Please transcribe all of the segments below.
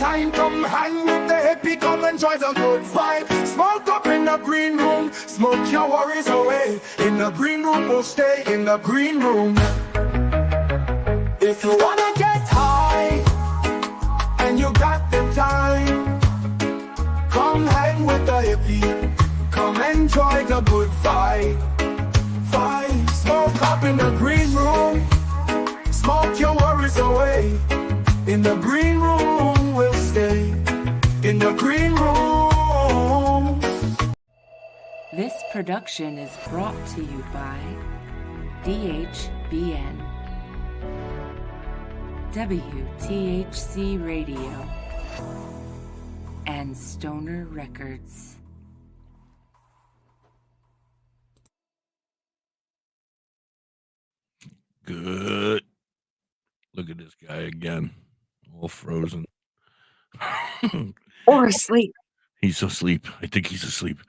time, come hang with the hippie, come enjoy the good vibe. Smoke up in the green room, smoke your worries away. In the green room, we'll stay in the green room. If you wanna get high, and you got the time, come hang with the hippie, come enjoy the good vibe. Smoke up in the green room, smoke your worries away. In the green room we'll stay, in the green room. This production is brought to you by DHBN, WTHC Radio, and Stoner Records. Good. Look at this guy again, all frozen. Or asleep. He's asleep. I think he's asleep.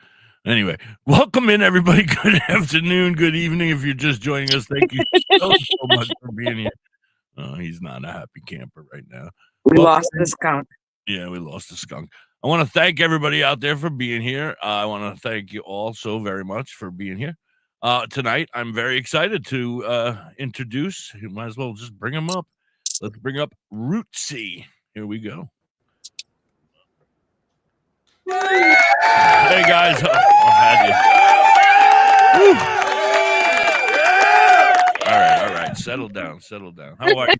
Anyway, welcome in, everybody. Good afternoon, good evening. If you're just joining us, thank you so much for being here. He's not a happy camper right now. We lost the skunk. Yeah, we lost the skunk. I want to thank everybody out there for being here. I want to thank you all so very much for being here. Tonight, I'm very excited to introduce, you might as well just bring him up. Let's bring up Rootsy. Here we go. Hey, guys. I'll have you. All right. Settle down. How are you?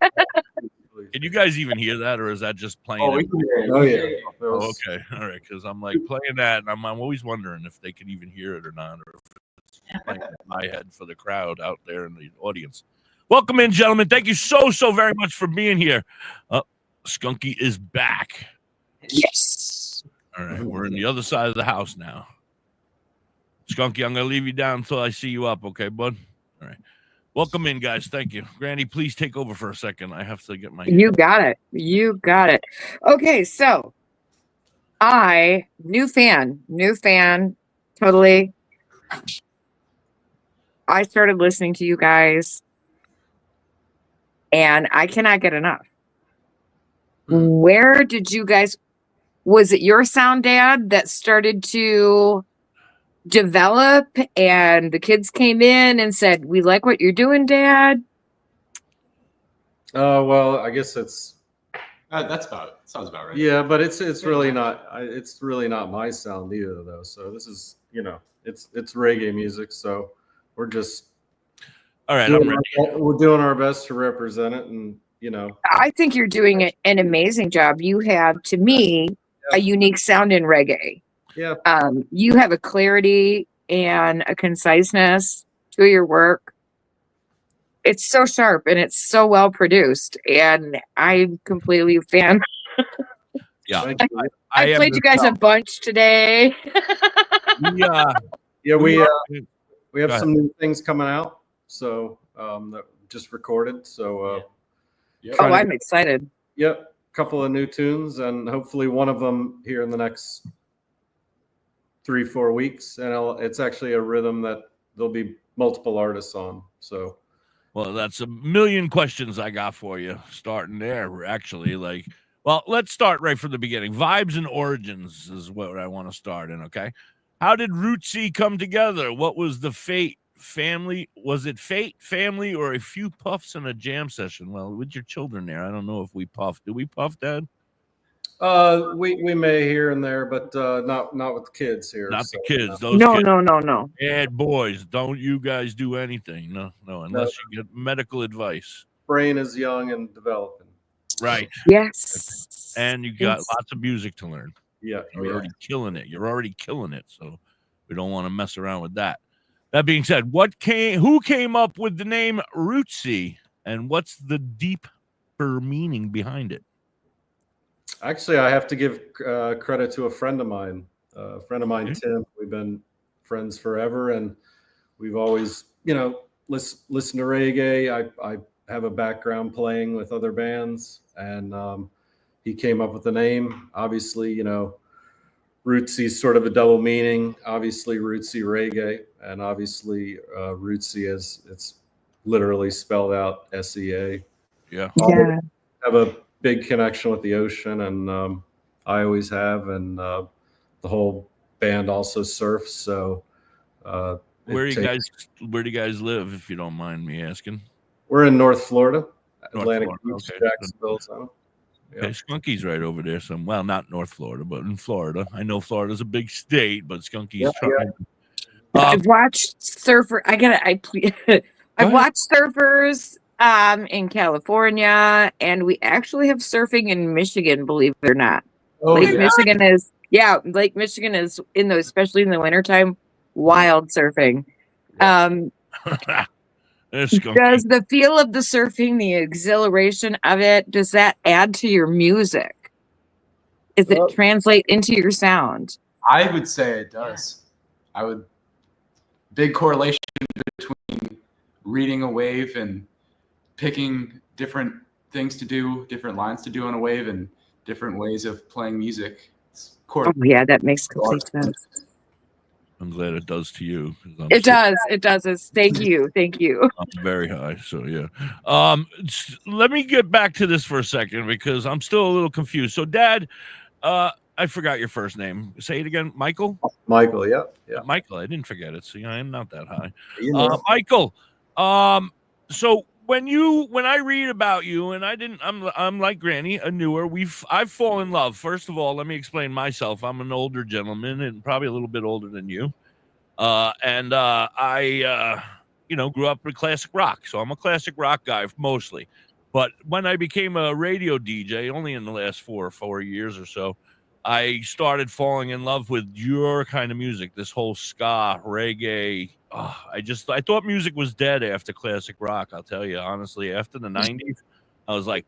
Can you guys even hear that, or is that just playing? Oh, we can hear it. Oh, yeah. Oh, okay. All right. Because I'm like playing that, and I'm always wondering if they can even hear it or not, or if it's playing in my head for the crowd out there in the audience. Welcome in, gentlemen. Thank you so very much for being here. Skunky is back. Yes. All right. We're in the other side of the house now. Skunky, I'm going to leave you down until I see you up. Okay, bud? All right. Welcome in, guys. Thank you. Granny, please take over for a second. I have to get my... You got it. Okay, so new fan, totally. I started listening to you guys, and I cannot get enough. Where did you guys... Was it your sound, Dad, that started to develop, and the kids came in and said, "We like what you're doing, Dad"? Well, I guess it's that's about it. Sounds about right. Yeah, but it's really not. It's really not my sound either, though. So this is, it's reggae music. So we're just all right. I'm ready. We're doing our best to represent it, and I think you're doing an amazing job. You have, to me, a unique sound in reggae. Yeah. You have a clarity and a conciseness to your work. It's so sharp and it's so well produced, and I'm completely a fan. Yeah. I played you guys a bunch today. We have some new things coming out. So that just recorded. So I'm excited. Yep. Couple of new tunes, and hopefully one of them here in the next 3-4 weeks. And it's actually a rhythm that there'll be multiple artists on. So, well, that's a million questions I got for you starting there. Actually, let's start right from the beginning. Vibes and origins is what I want to start in. Okay, how did Rootsy come together? What was the fate? Family? Was it fate, family, or a few puffs in a jam session? Well, with your children there, I don't know if we puffed. Do we puff, Dad? We may here and there, but not with the kids here. Not so, the kids. No. Those kids, No. bad boys. Don't you guys do anything? No, unless you get medical advice. Brain is young and developing. Right. Yes. And you got lots of music to learn. Yeah. You're already killing it. So we don't want to mess around with that. That being said, who came up with the name Rootsy, and what's the deeper meaning behind it? Actually, I have to give credit to a friend of mine. Tim. We've been friends forever, and we've always, listened to reggae. I have a background playing with other bands, and he came up with the name. Obviously, Rootsy is sort of a double meaning. Obviously, Rootsy reggae, and obviously Rootsy is it's literally spelled out SEA. Yeah. Have a big connection with the ocean, and I always have, and the whole band also surfs. So where do you guys live, if you don't mind me asking? We're in North Florida, North Atlantic Florida, Beach, okay. Jacksonville zone. Okay, Skunky's right over there. Well, not North Florida, but in Florida. I know Florida's a big state, but Skunky's trying. I've watched I've watched surfers in California, and we actually have surfing in Michigan, believe it or not. Lake Michigan is in those, especially in the wintertime, wild surfing. Does the feel of the surfing, the exhilaration of it, does that add to your music? Does it translate into your sound? I would say it does. Big correlation between reading a wave and picking different things to do, different lines to do on a wave, and different ways of playing music. Oh yeah, that makes complete sense. I'm glad it does to you. It does. Thank you. I'm very high, so yeah. Let me get back to this for a second because I'm still a little confused. So, Dad, I forgot your first name. Say it again, Michael. Michael, yeah. Michael, I didn't forget it. See, I am not that high. Michael. So when I read about you, and I'm like Granny, a newer. I've fallen in love. First of all, let me explain myself. I'm an older gentleman and probably a little bit older than you. I grew up with classic rock, so I'm a classic rock guy mostly. But when I became a radio DJ, only in the last 4 years or so, I started falling in love with your kind of music. This whole ska, reggae. I thought music was dead after classic rock. I'll tell you honestly. After the '90s, I was like,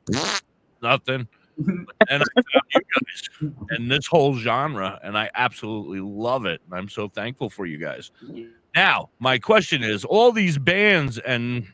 nothing. And I found you guys and this whole genre, and I absolutely love it. And I'm so thankful for you guys. Now, my question is: all these bands and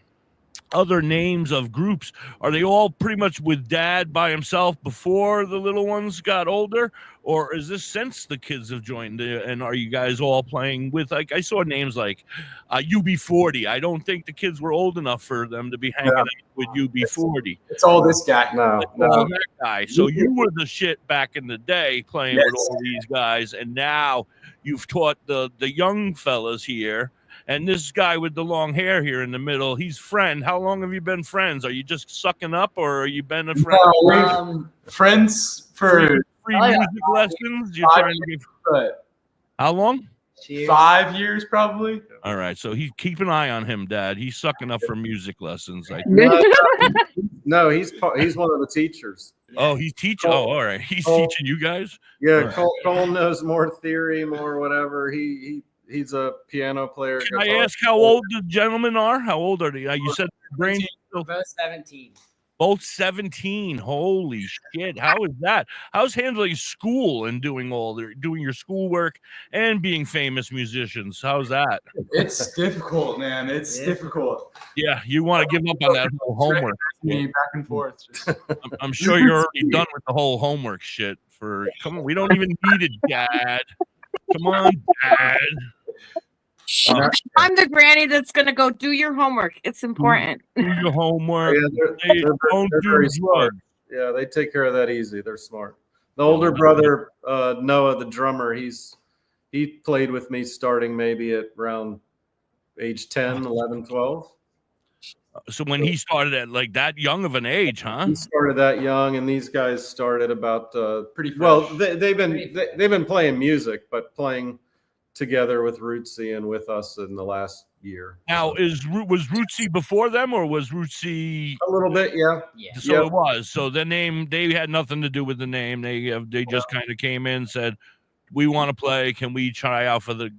other names of groups, are they all pretty much with Dad by himself before the little ones got older, or is this since the kids have joined? And are you guys all playing with, like, I saw names like UB40? I don't think the kids were old enough for them to be hanging out with UB40. It's all this guy. No. That guy. So you were the shit back in the day playing with all these guys, and now you've taught the young fellas here. And this guy with the long hair here in the middle, he's friend. How long have you been friends? Are you just sucking up, or are you been a friend? No, friends for free music lessons. You're trying to get. How long? 5 years, probably. All right, so keep an eye on him, Dad. He's sucking up for music lessons. No, he's one of the teachers. Oh, he's teaching. Oh, all right, he's teaching you guys. Yeah, Cole knows more theory, more whatever. He's a piano player. Can I ask how old the gentlemen are? How old are they? You said brain. Both 17. Both 17. Holy shit! How is that? How's handling school and doing your schoolwork and being famous musicians? How's that? It's difficult, man. It's difficult. Yeah, you want to give up on that whole homework. Back and forth. I'm sure you're already done with the whole homework shit. Come on, we don't even need it, Dad. Come on, Dad. I'm the granny that's going to go do your homework. It's important. Do your homework. Yeah, Don't do very drugs. smart. Yeah, they take care of that easy. They're smart. The older brother, Noah, the drummer, he played with me starting maybe at around age 10, 11, 12. So when he started at like that young of an age, huh? He started that young, and these guys started about Pretty fresh. well. They've been playing music, but playing together with Rootsy and with us in the last year. Now, was Rootsy before them, or was Rootsy A little bit, yeah. So it was. So the name, they had nothing to do with the name. They just kind of came in, said, "We want to play. Can we try out for the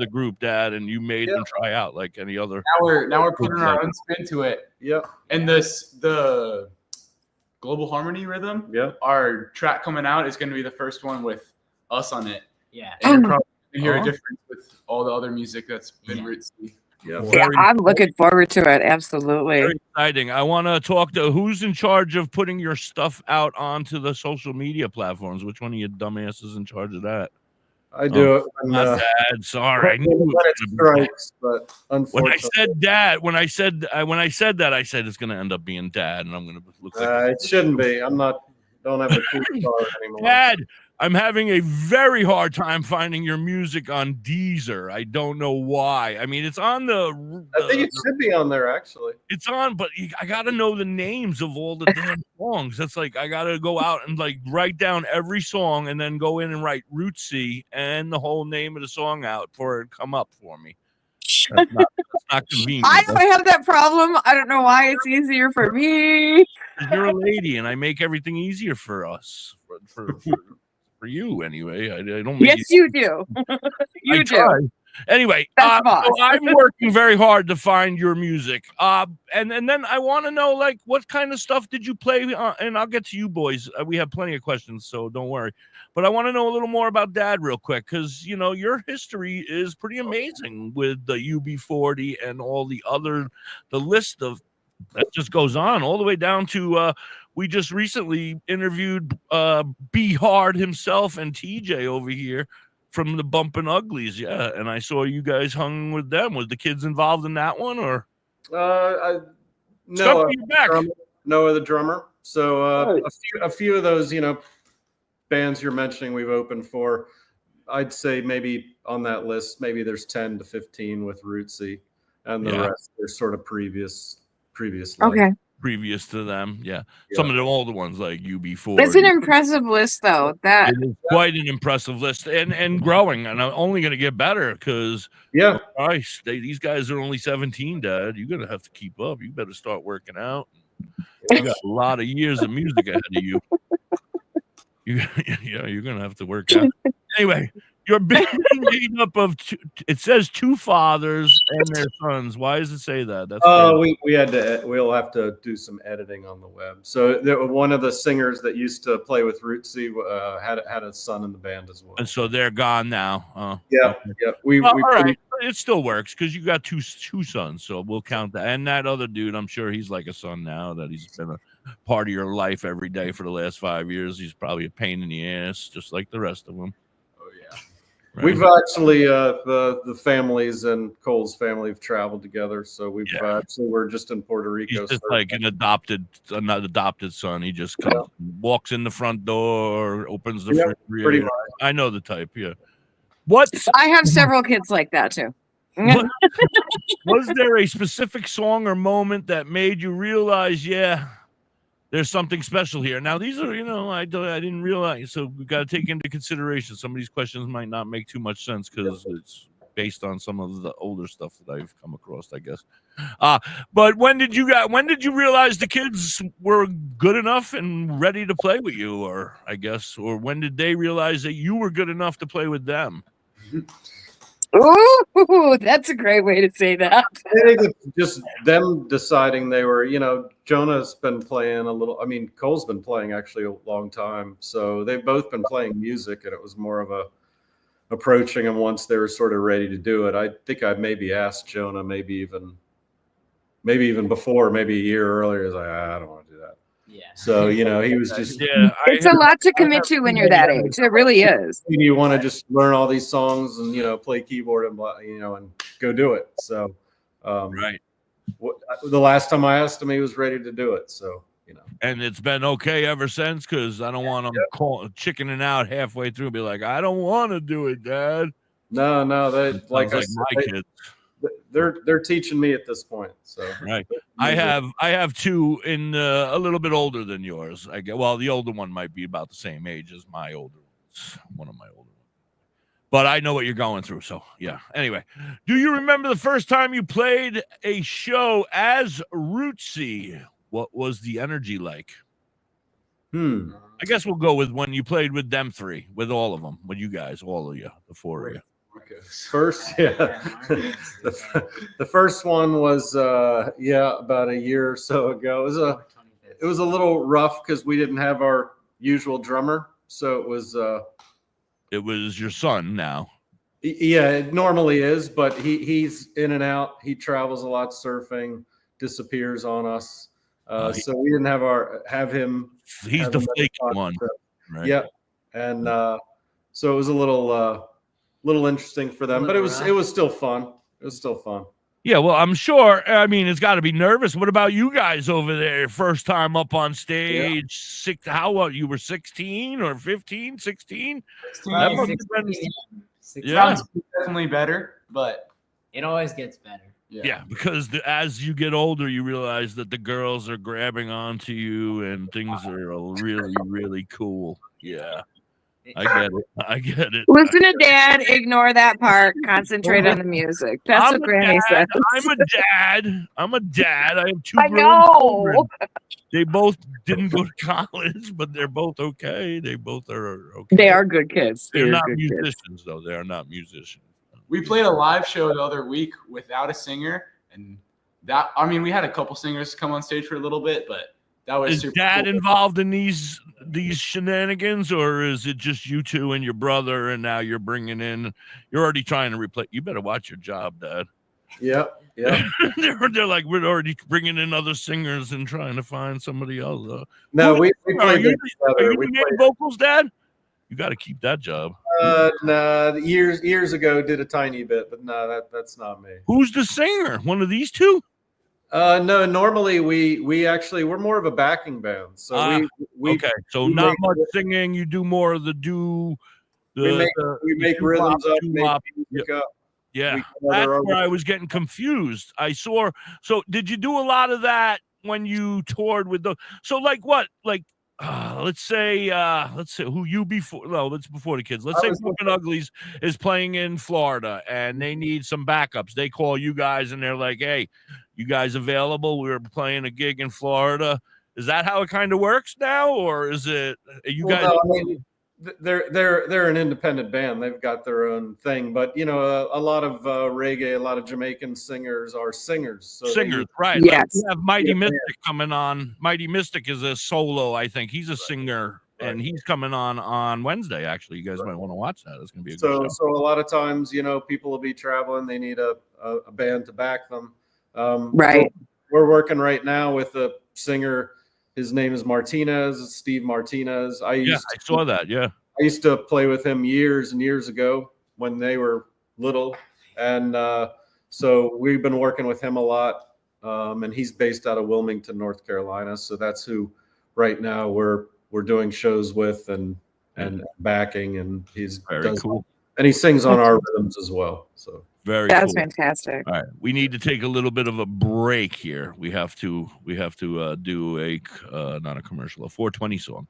group, Dad?" And you made them try out like any other. Now we're putting our own spin to it. Yeah. And the Global Harmony rhythm. Yeah. Our track coming out is going to be the first one with us on it. Yeah. And you're probably going to hear a difference with all the other music that's been Rootsy. Yeah. Yeah, I'm looking forward to it. Absolutely. Very exciting. I want to talk to who's in charge of putting your stuff out onto the social media platforms. Which one of you dumbasses in charge of that? I do it. When, Not Dad. Sorry. I knew when it strikes, but when unfortunately, I said Dad, when I said that, I said it's going to end up being Dad, and I'm going to look like it shouldn't be. I'm not don't have the cool car anymore. Dad, I'm having a very hard time finding your music on Deezer. I don't know why. I mean, it's on I think it should be on there, actually. It's on, but I got to know the names of all the damn songs. That's like, I got to go out and like write down every song and then go in and write Rootsy and the whole name of the song out for it to come up for me. That's not convenient. I don't have that problem. I don't know why it's easier for me. You're a lady, and I make everything easier for us. For you, anyway. I don't. Make Yes, you do. You do. Try. Anyway, That's boss. so I'm working very hard to find your music. And then I want to know, like, what kind of stuff did you play? And I'll get to you boys. We have plenty of questions, so don't worry. But I want to know a little more about Dad real quick, because, you know, your history is pretty amazing with the UB40 and all the list of that just goes on all the way down to we just recently interviewed B Hard himself and TJ over here from the Bumpin' Uglies. Yeah, and I saw you guys hung with them. Was the kids involved in that one, or No, Noah the drummer. So a few of those, you know, bands you're mentioning we've opened for. I'd say maybe on that list, maybe there's 10 to 15 with Rootsy, and the rest are sort of previous. Okay. Previous to them, yeah. Some of the older ones like UB4. It's an impressive list, though. That it is quite an impressive list, and growing, and I'm only going to get better because Christ, these guys are only 17, Dad. You're going to have to keep up. You better start working out. You got a lot of years of music ahead of you. You're going to have to work out. Anyway, your band made up of it says two fathers and their sons. Why does it say that? That's we'll have to do some editing on the web. So one of the singers that used to play with Rootsy had a son in the band as well. And so they're gone now. Yeah. All right. It still works because you got two sons, so we'll count that. And that other dude, I'm sure he's like a son now, that he's been a part of your life every day for the last 5 years. He's probably a pain in the ass, just like the rest of them. Right. We've actually the families and Cole's family have traveled together, so we're just in Puerto Rico. He's just like an adopted son. He just comes, walks in the front door, opens the refrigerator. Pretty much. I know the type. Yeah. I have several kids like that too. Was there a specific song or moment that made you realize, there's something special here? Now, these are, I didn't realize. So we've got to take into consideration some of these questions might not make too much sense because it's based on some of the older stuff that I've come across, I guess. But when did you realize the kids were good enough and ready to play with you, or when did they realize that you were good enough to play with them? Ooh, that's a great way to say that. I think it's just them deciding they were, Jonah's been playing a little. I mean, Cole's been playing actually a long time. So they've both been playing music, and it was more of approaching them once they were sort of ready to do it. I think I maybe asked Jonah, maybe even before, maybe a year earlier. I was like, I don't want to do that. Yeah. So, he was just. It's a lot to commit to when you're that age. It really is. You want to just learn all these songs and, play keyboard and, and go do it. So, right. The last time I asked him, he was ready to do it. So, And it's been okay ever since, because I don't want them chickening out halfway through and be like, I don't want to do it, Dad. No, they like my kids. They're teaching me at this point. So right, I have two in a little bit older than yours. The older one might be about the same age as my older ones. One of my older ones. But I know what you're going through. So yeah. Anyway, do you remember the first time you played a show as Rootsy? What was the energy like? I guess we'll go with when you played with them three, with all of them, with you guys, all of you, the four of you. First, the first one was about a year or so ago. It was a little rough because we didn't have our usual drummer, so it was your son now. Yeah, it normally is, but he's in and out. He travels a lot surfing, disappears on us. So we didn't have him. He's the fake one, right? Yeah, and so it was a little interesting for them, but it was still fun. It was still fun. Yeah, well, I'm sure. I mean, it's got to be nervous. What about you guys over there? First time up on stage. How old? You were 16 or 15, 16? That must have been, 16. yeah. Definitely better, but It always gets better. Yeah, because as you get older, you realize that the girls are grabbing onto you and things are really, really cool. Yeah, I get it. Listen to Dad. Ignore that part. Concentrate on the music. That's I'm what a Granny says. I'm a dad. I have two I grown know. children. They both didn't go to college, but they're both okay. They both are okay. They are good kids. They're not good kids. musicians, though. They are not musicians. we played a live show the other week without a singer, and we had a couple singers come on stage for a little bit, but that was Is super Dad cool. involved in these shenanigans, or is it just you two and your brother, and now you're already trying to replace? You better watch your job, Dad. Yep. they're like, we're already bringing in other singers and trying to find somebody else. No, we Are played you together. the main vocals, Dad? You got to keep that job. No, years ago did a tiny bit, but no, that's not me. Who's the singer? One of these two? No, normally we're more of a backing band. So we okay. So we not make- much singing. You do more of the we make rhythms up, make doo-wop. music up. Yeah, We come that's other- where I was getting confused. So did you do a lot of that when you toured with the? So like what? Like let's say who you before? No, that's before the kids. Let's say Broken Uglies is playing in Florida and they need some backups. They call you guys and they're like, "Hey, you guys available? We're playing a gig in Florida." Is that how it kind of works now, or is it you guys? No, I mean, they're an independent band. They've got their own thing, but a lot of reggae, a lot of Jamaican singers are singers. So Singers, right? Yes. Like we have Mighty Mystic coming on. Mighty Mystic is a solo, I think. He's a singer, and he's coming on Wednesday. Actually, you guys might want to watch that. It's gonna be a good show. So a lot of times, people will be traveling. They need a band to back them. Right. So we're working right now with a singer. His name is Martinez, Steve Martinez. I saw that. Yeah. I used to play with him years and years ago when they were little. And so we've been working with him a lot. And he's based out of Wilmington, North Carolina. So that's who right now we're doing shows with and backing. And he's Very cool. And he sings on our rhythms as well. So That's cool. fantastic. All right, we need to take a little bit of a break here. We have to do a not a commercial, a 420 song.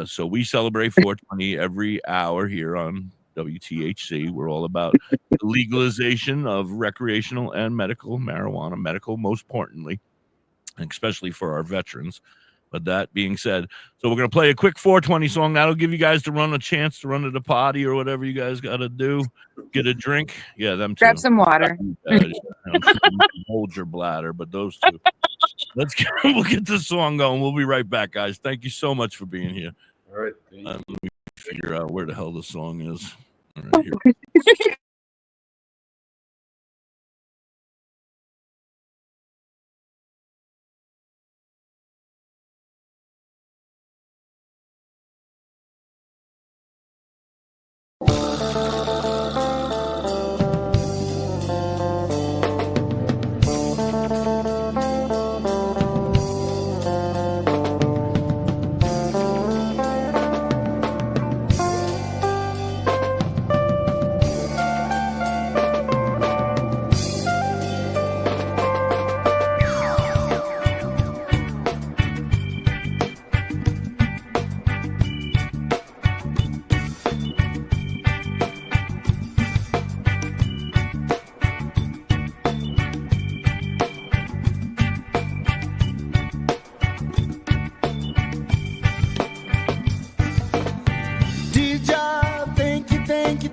So we celebrate 420 every hour here on WTHC. We're all about the legalization of recreational and medical marijuana, medical most importantly, and especially for our veterans. But that being said, so we're going to play a quick 420 song. That'll give you guys a chance to run to the potty or whatever you guys got to do. Get a drink. Yeah, them two. Grab some water. I'm sure you can hold your bladder, but those two. We'll get this song going. We'll be right back, guys. Thank you so much for being here. all right. Let me figure out where the hell the song is. All right, here.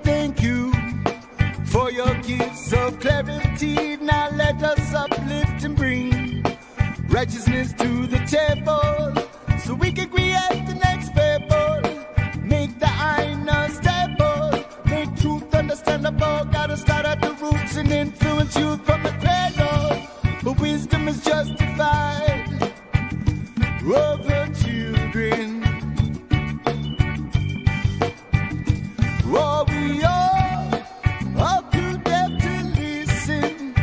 Thank you for your gifts of clarity. Now let us uplift and bring righteousness to the table so we can create the next fable. Make the iron unstable, make truth understandable. Gotta start at the roots and influence youth from the cradle. But wisdom is justified over children. Oh, we all too deaf to listen.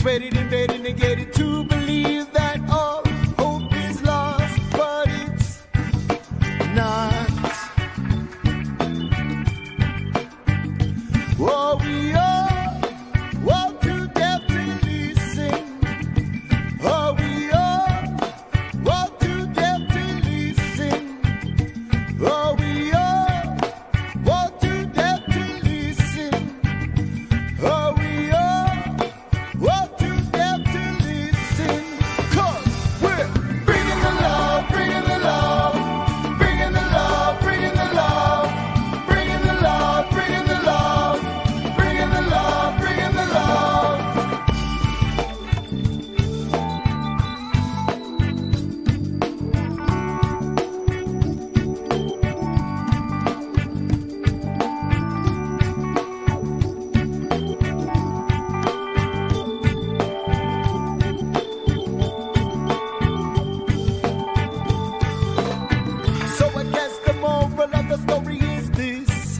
persuaded, invaded, negated to believe that all hope is lost, but it's not. Oh, we are all too deaf to listen. Oh, we are all too deaf to listen. Oh, we are all too deaf to listen. Oh, we are all too deaf to listen. 'Cause we're bringing the love, bringing the love, bringing the love, bringing the love, bringing the love, bringing the love, bringing the love, bringing the love. So I guess the moral of the story is this: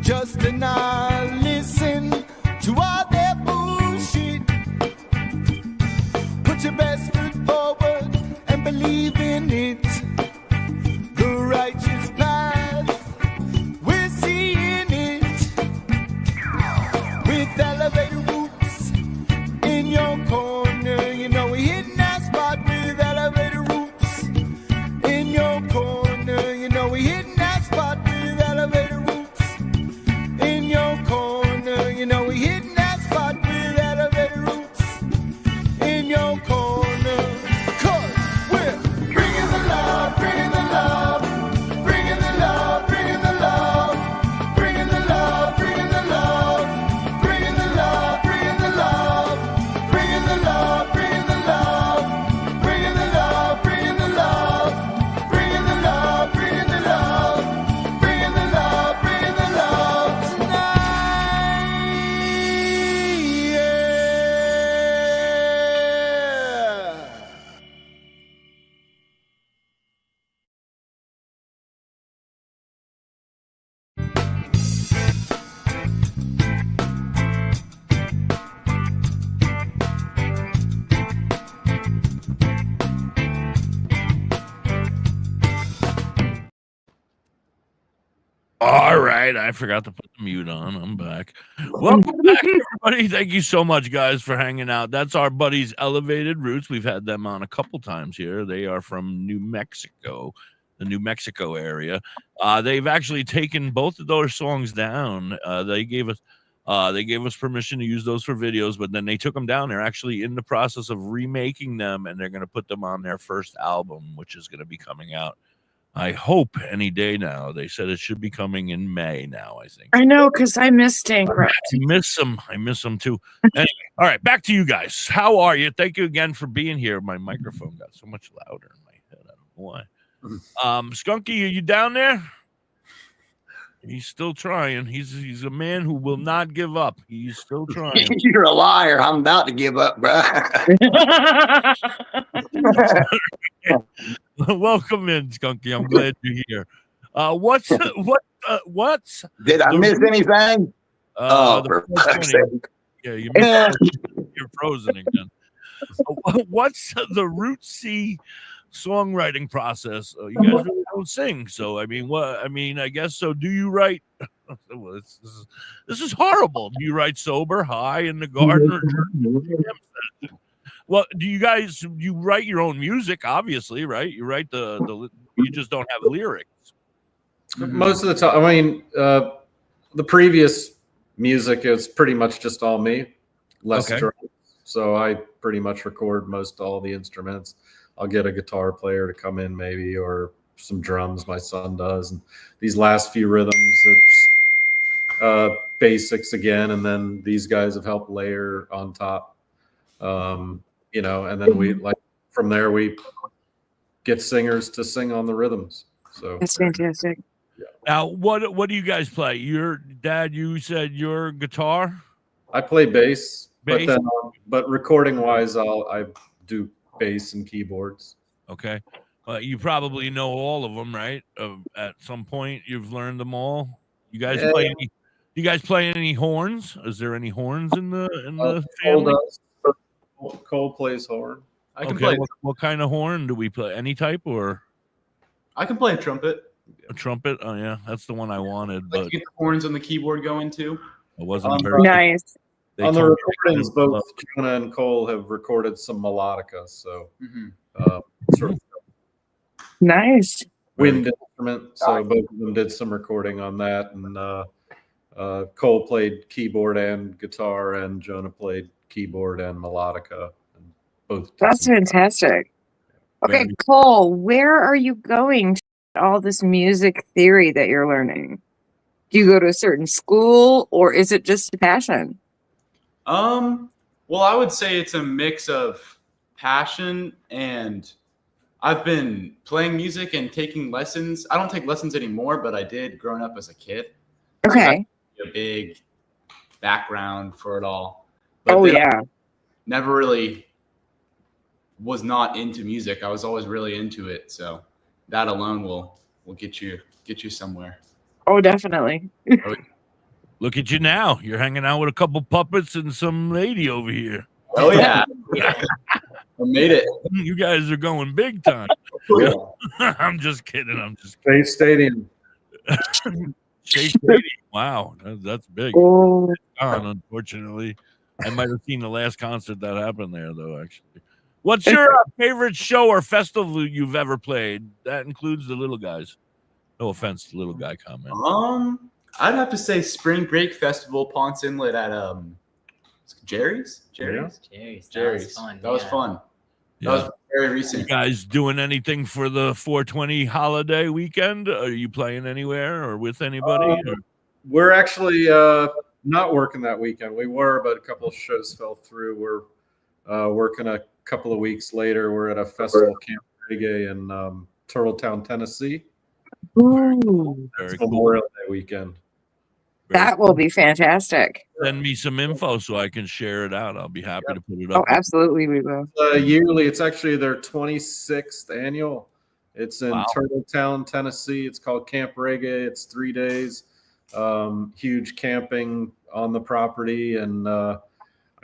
just to not listen to all their bullshit. Put your best foot forward and believe in it. The righteous path, we're seeing it. With elevator roots in your corner, you know we're hitting that spot with elevator roots in your corner, you know we hitting that spot with elevator roots. In your corner, you know we hitting that spot with elevator roots. In your corner, 'cause we're bringing the love, bringing the love, bringing the love, bringing the love, bringing the love, bringing the love, bringing the love, bringing the love, bringing the love, bringing the love, bringing the love, bringing the love, bringing the love, bringing the love, bringing the love, bringing the love tonight. Yeah. All right, I forgot to put the mute on. I'm back. Welcome back, everybody. Thank you so much, guys, for hanging out. That's our buddies Elevated Roots. We've had them on a couple times here. They are from New Mexico, the New Mexico area. They've actually taken both of those songs down. They gave us permission to use those for videos, but then they took them down. They're actually in the process of remaking them, and they're going to put them on their first album, which is going to be coming out, I hope, any day now. They said it should be coming in May now, I think. I know, because I miss Stankrupt. I miss them too. Anyway, all right, back to you guys. How are you? Thank you again for being here. My microphone got so much louder in my head. I don't know why. Skunky, are you down there? He's still trying. He's a man who will not give up. He's still trying. You're a liar. I'm about to give up, bro. Welcome in, Skunky. I'm glad you're here. What's Did I miss anything? For fuck's sake. Yeah, you missed you're frozen again. What's the Rootsy songwriting process? You guys really don't sing, so I mean, I guess so. Do you write? Well, this is horrible. Do you write sober, high, in the garden, or well? Do you guys write your own music? Obviously, right? You write the you just don't have lyrics. Most of the time, I mean, the previous music is pretty much just all me, less drums. So I pretty much record most all the instruments. I'll get a guitar player to come in maybe, or some drums. My son does. And these last few rhythms, it's basics again, and then these guys have helped layer on top. You know, and then we from there we get singers to sing on the rhythms. So that's fantastic. Yeah. Now, what do you guys play? Your dad, you said your guitar. I play bass. But recording wise, I do bass and keyboards. Okay. You probably know all of them, right? At some point, you've learned them all. You guys play? You guys play any horns? Is there any horns in the family? Cole plays horn. I can Okay, play. what kind of horn do we play? Any type or I can play a trumpet. a trumpet? Oh yeah, that's the one I wanted, Like but to get the horns on the keyboard going too. it wasn't On very. Nice. They On the told me recordings, they- both Jonah and Cole have recorded some melodica, so Mm-hmm. sort of Nice. wind instrument. So both of them did some recording on that, and Cole played keyboard and guitar, and Jonah played keyboard and melodica. And both. did That's some- fantastic. Okay, Very- Cole, where are you going to all this music theory that you're learning? Do you go to a certain school or is it just a passion? Well, I would say it's a mix of passion, and I've been playing music and taking lessons. I don't take lessons anymore, but I did growing up as a kid. Okay. A big background for it all. But Oh then yeah. never really was not into music. I was always really into it. So that alone will get you somewhere. Oh, definitely. Look at you now. You're hanging out with a couple puppets and some lady over here. Oh yeah. I made it. You guys are going big time. I'm just kidding. I'm just Bay Stadium. Shea Stadium. Wow, that's big. Oh, Unfortunately, I might have seen the last concert that happened there, though. Actually, what's your favorite show or festival you've ever played? That includes the little guys. No offense to the little guy comment. I'd have to say Spring Break Festival, Ponce Inlet at Jerry's. Jerry's. Jerry's. That was fun. Yeah. That was very You recent. guys doing anything for the 420 holiday weekend? Are you playing anywhere or with anybody? or- We're actually not working that weekend. We were, but a couple of shows fell through. We're working a couple of weeks later. We're at a festival camp reggae in Turtletown, Tennessee. ooh, Very cool. Memorial Day weekend. that will be fantastic. Send me some info so I can share it out. I'll be happy to put it up. Oh, absolutely, we will. Yearly, it's actually their 26th annual. It's in Wow. Turtletown, Tennessee. It's called Camp Reggae. It's 3 days. Huge camping on the property, and I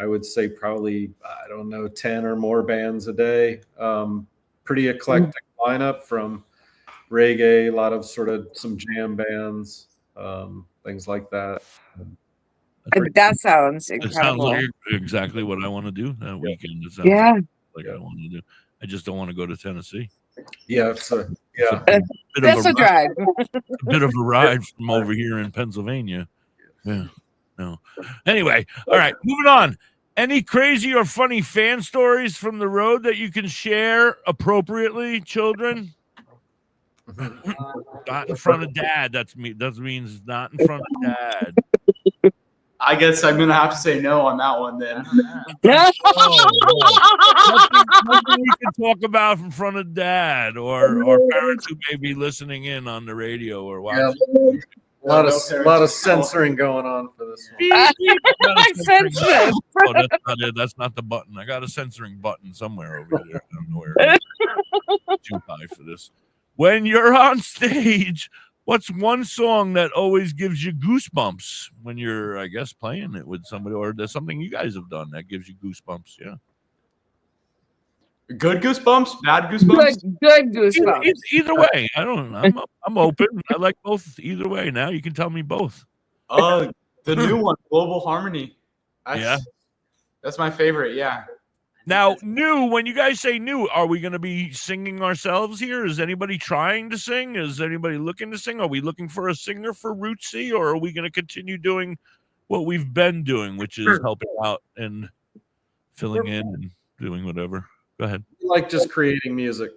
would say probably, I don't know, 10 or more bands a day. Pretty eclectic lineup from reggae, a lot of sort of some jam bands, things like that. That sounds It sounds incredible. like exactly what I want to do that weekend. It sounds Yeah. like I want to do. I just don't want to go to Tennessee. Yeah, it's a yeah. Bit That's a of a ride, drive. a bit of a ride from over here in Pennsylvania. Yeah. No. Anyway, all right, moving on. Any crazy or funny fan stories from the road that you can share appropriately, children? Not in front of dad. That means not in front of dad. I guess I'm gonna have to say no on that one then. Nothing we can talk about in front of dad or parents who may be listening in on the radio or watching. A lot of censoring going on for this one. I sense this. Oh, that's not it. That's not the button. I got a censoring button somewhere over there. I don't know where it is. Too high for this. When you're on stage, what's one song that always gives you goosebumps when you're, I guess, playing it with somebody, or there's something you guys have done that gives you goosebumps? Yeah. Good goosebumps, bad goosebumps. Good goosebumps. Either way, I'm open. I like both. Either way, now you can tell me both. The new one, Global Harmony. Yeah. That's my favorite. Yeah. Now, new, when you guys say new, are we going to be singing ourselves here? Is anybody trying to sing? Is anybody looking to sing? Are we looking for a singer for Rootsy, or are we going to continue doing what we've been doing, which is helping out and filling in and doing whatever? Go ahead. We like just creating music,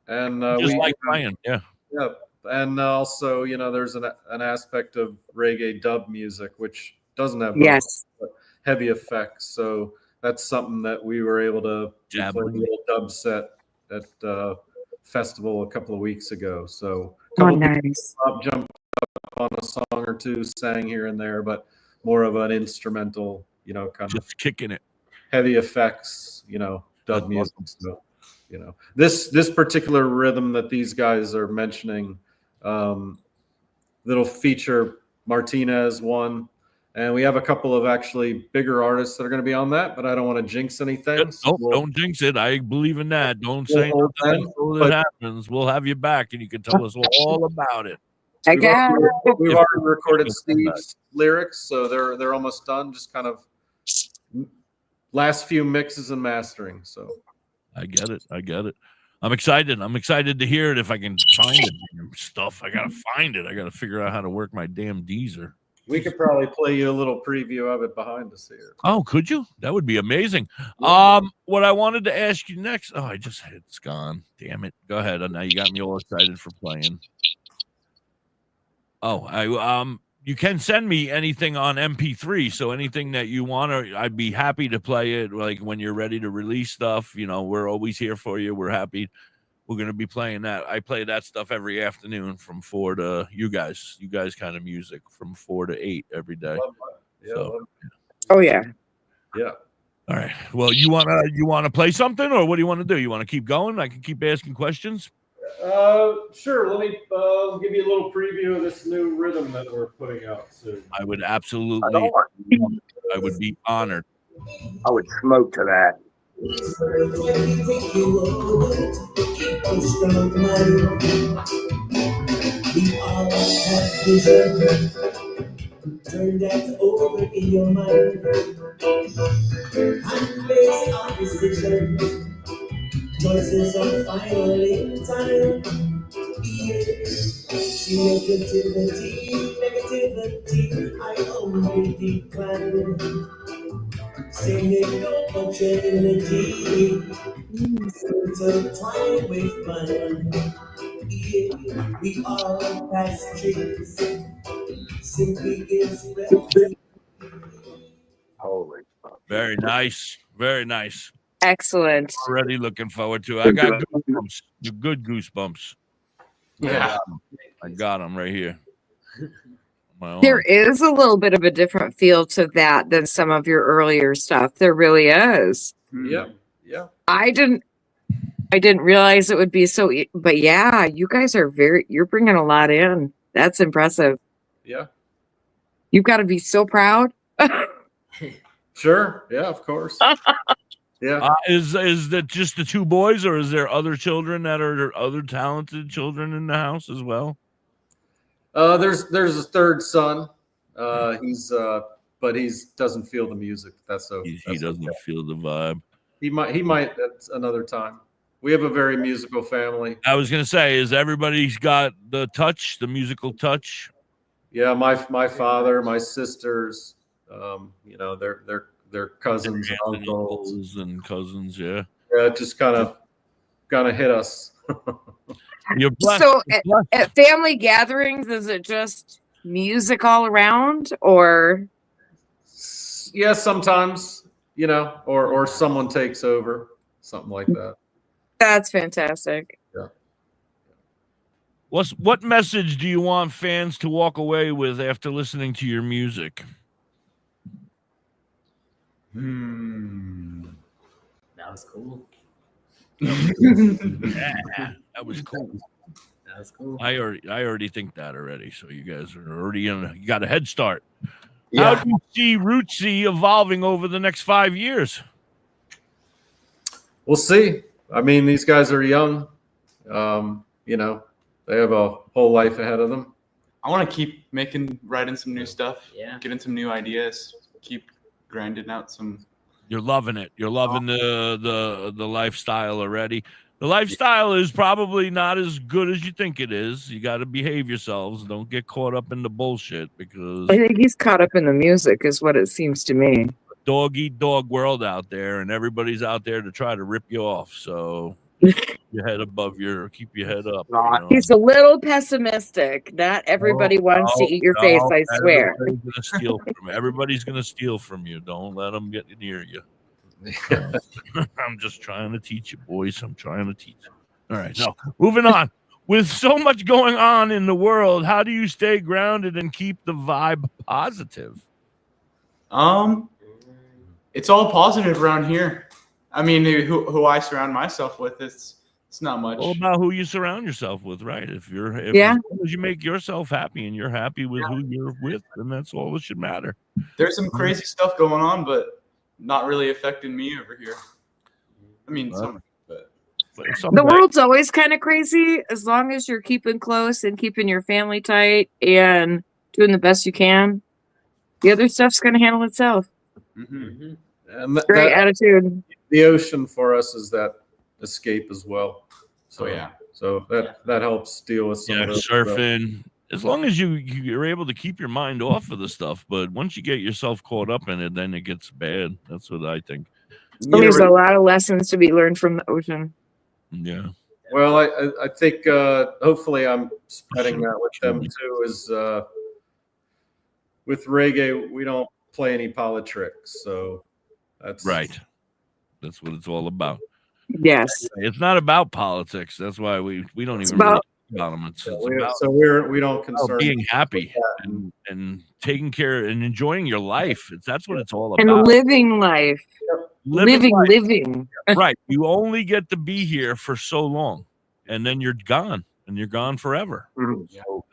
and Just we like playing, yeah. yeah, and also there's an aspect of reggae dub music which doesn't have Yes. heavy effects, so that's something that we were able to play a little dub set at festival a couple of weeks ago. So a Oh, couple nice. people jumped up on a song or two, sang here and there, but more of an instrumental, kind Just of kicking it. heavy effects, dub music. So, this particular rhythm that these guys are mentioning, little feature Martinez one, And we have a couple of actually bigger artists that are going to be on that, but I don't want to jinx anything. So Don't jinx it. I believe in that. Don't say nothing until it happens. We'll have you back, and you can tell us all about it. We've already recorded Steve's lyrics, so they're almost done. Just kind of last few mixes and mastering. So I get it. I'm excited. I'm excited to hear it. If I can find it, stuff. I gotta find it. I gotta figure out how to work my damn Deezer. We could probably play you a little preview of it behind us here. Oh, could you? That would be amazing. What I wanted to ask you next. Oh, it's gone. Damn it. Go ahead. Now you got me all excited for playing. Oh, you can send me anything on MP3. So anything that you want, I'd be happy to play it. Like when you're ready to release stuff, we're always here for you. We're happy. We're going to be playing that. I play that stuff every afternoon from 4 to you guys kind of music from 4 to 8 every day. Yeah. So, oh yeah. Yeah. All right. Well, you want to play something, or what do you want to do? You want to keep going? I can keep asking questions. Sure. Let me give you a little preview of this new rhythm that we're putting out soon. I would absolutely. I would be honored. I would smoke to that. Turn that over in your mind. And base our decisions. Choices are finally in time. See negativity, I only decline. Singing no much energy. Intertwine with mine. We are past trees. Simply is Holy fuck. Very nice. Very nice. Excellent. Already looking forward to it. I got goosebumps. Good goosebumps. Yeah. I got them right here. There is a little bit of a different feel to that than some of your earlier stuff. There really is. Yeah. I didn't realize it would be so, but yeah, you guys are you're bringing a lot in. That's impressive. Yeah. You've got to be so proud. Sure. Yeah, of course. Yeah. Is that just the two boys, or is there other children that are other talented children in the house as well? There's a third son. But he doesn't feel the music. He doesn't feel the vibe. He might at another time. We have a very musical family. I was gonna say, is everybody's got the musical touch? Yeah, my father, my sisters, they're cousins and uncles and cousins. Yeah, it just kind of hit us. You're blessed. So at family gatherings, is it just music all around, or? Yeah, sometimes, or someone takes over, something like that. That's fantastic. Yeah. What message do you want fans to walk away with after listening to your music? That was cool. Yeah, that was cool. That was cool. I already think that already. So you guys are already you got a head start. Yeah. How do you see Rootsy evolving over the next 5 years? We'll see. I mean, these guys are young. They have a whole life ahead of them. I want to keep writing some new stuff. Yeah. Getting some new ideas. Keep grinding out some. You're loving it. You're loving the lifestyle already. The lifestyle is probably not as good as you think it is. You got to behave yourselves. Don't get caught up in the bullshit, because I think he's caught up in the music is what it seems to me. Dog eat dog world out there, and everybody's out there to try to rip you off. So keep your head keep your head up. He's a little pessimistic. Not everybody wants to eat your face, I swear. Everybody's gonna steal from you. Don't let them get near you. I'm just trying to teach you, boys. I'm trying to teach you. All right, now moving on. With so much going on in the world, how do you stay grounded and keep the vibe positive? It's all positive around here. I mean, who I surround myself with, it's It's not much. All about who you surround yourself with, right? If as long as you make yourself happy and you're happy with who you're with, then that's all that should matter. There's some crazy stuff going on, but not really affecting me over here. I mean, some, but the world's always kind of crazy as long as you're keeping close and keeping your family tight and doing the best you can. The other stuff's going to handle itself. Mm-hmm. And Great attitude. The ocean for us is that escape as well. So so that helps deal with some of those surfing. As long as you're able to keep your mind off of the stuff, but once you get yourself caught up in it, then it gets bad. That's what I think. There's a lot of lessons to be learned from the ocean. Yeah. Well, I think hopefully I'm spreading that with them too. Is with reggae, we don't play any politics, so that's right. That's what it's all about. Yes, it's not about politics. That's why we don't even really talk about them. It's about, so we don't concern being happy and taking care and enjoying your life. That's what it's all about. And living life. Living. Right. You only get to be here for so long, and then you're gone, and you're gone forever. So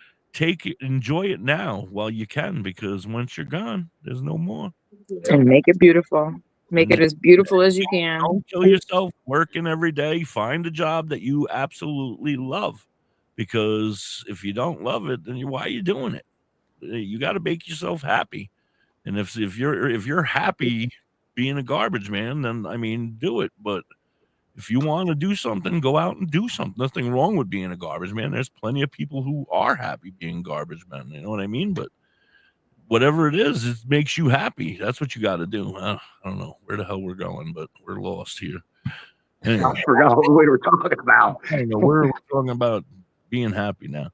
enjoy it now while you can, because once you're gone, there's no more. And make it beautiful. Make it as beautiful as you can. Don't kill yourself working every day. Find a job that you absolutely love, because if you don't love it, then why are you doing it? You got to make yourself happy. And if you're happy being a garbage man, then I mean, do it. But if you want to do something, go out and do something. Nothing wrong with being a garbage man. There's plenty of people who are happy being garbage men. You know what I mean? But whatever it is, it makes you happy. That's what you got to do. I don't know where the hell we're going, but we're lost here. Anyway, I forgot what we were talking about. I don't know. We're talking about being happy now.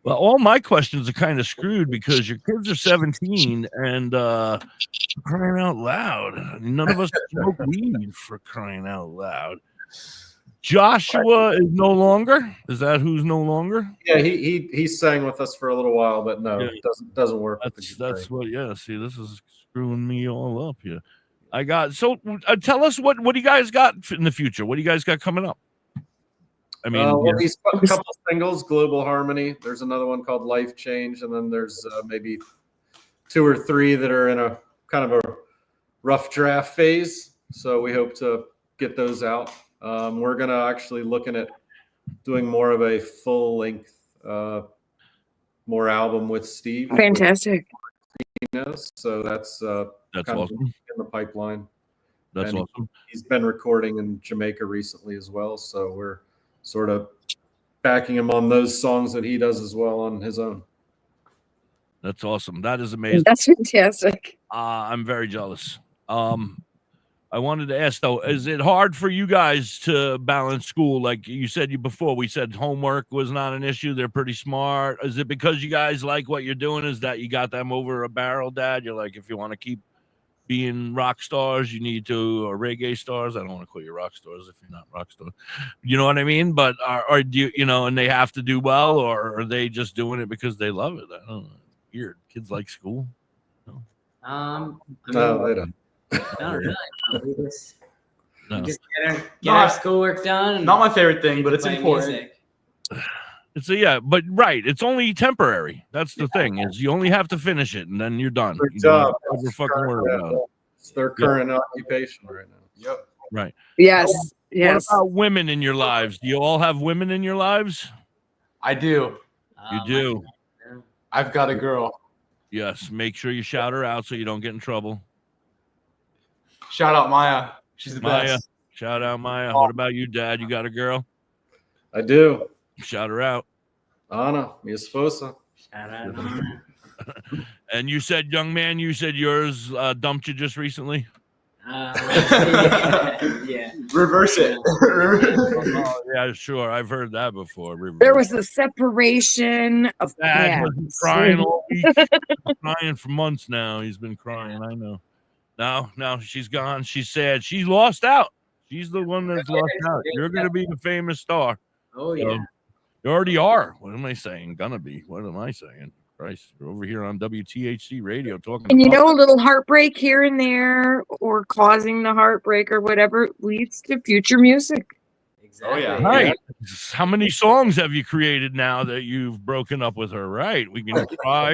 Well, all my questions are kind of screwed because your kids are 17 and crying out loud. None of us smoke weed, for crying out loud. Joshua is no longer. Is that who's no longer? Yeah, he sang with us for a little while, but no, it doesn't work. That's what. Yeah, see, this is screwing me all up here. I got tell us what do you guys got in the future? What do you guys got coming up? I mean, he's put a couple singles, Global Harmony. There's another one called Life Change, and then there's maybe 2 or 3 that are in a kind of a rough draft phase. So we hope to get those out. We're gonna actually looking at doing more of a full length, more album with Steve. Fantastic. So that's awesome. In the pipeline. That's awesome. He's been recording in Jamaica recently as well, so we're sort of backing him on those songs that he does as well on his own. That's awesome. That is amazing. That's fantastic. I'm very jealous. I wanted to ask though, is it hard for you guys to balance school? Like you said before, we said homework was not an issue. They're pretty smart. Is it because you guys like what you're doing? Is that you got them over a barrel, Dad? You're like, if you want to keep being rock stars, you need to, or reggae stars. I don't want to call you rock stars if you're not rock stars. You know what I mean? But are do you know, and they have to do well, or are they just doing it because they love it? I don't know. Weird. Kids like school. No, they don't. Not really. We just get our schoolwork done. Not my favorite thing, but it's important. Music. But right, it's only temporary. That's the thing, is you only have to finish it and then you're done. Good job. It's their current occupation right now. Yep. Right. Yes. What about women in your lives? Do you all have women in your lives? I do. You do. I've got a girl. Yes. Make sure you shout her out so you don't get in trouble. Shout out Maya. She's the best. Shout out Maya. What about you, Dad? You got a girl? I do. Shout her out. Anna, mi esposa. Shout out Anna. And you said, young man, yours dumped you just recently? Yeah. Reverse it. Oh, yeah, sure. I've heard that before. There was a separation of Dad has been crying all week. Crying for months now. He's been crying. I know. Now she's gone. She's sad. She's lost out. She's the one that's lost out. You're going to be the famous star. Oh, yeah. You already are. What am I saying? Gonna be. What am I saying? Christ, you're over here on WTHC Radio talking. And a little heartbreak here and there, or causing the heartbreak or whatever, leads to future music. Oh, yeah. Right. How many songs have you created now that you've broken up with her? Right. We can try.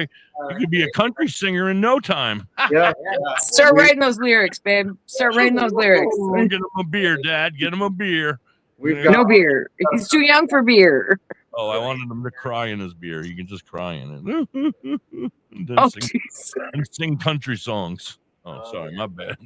You could be a country singer in no time. Yeah. Start writing those lyrics, babe. Start writing those lyrics. Get him a beer, Dad. Get him a beer. We've got No beer. He's too young for beer. Oh, I wanted him to cry in his beer. You can just cry in it. And then Oh, sing, jeez. and sing country songs. Oh, sorry, my bad.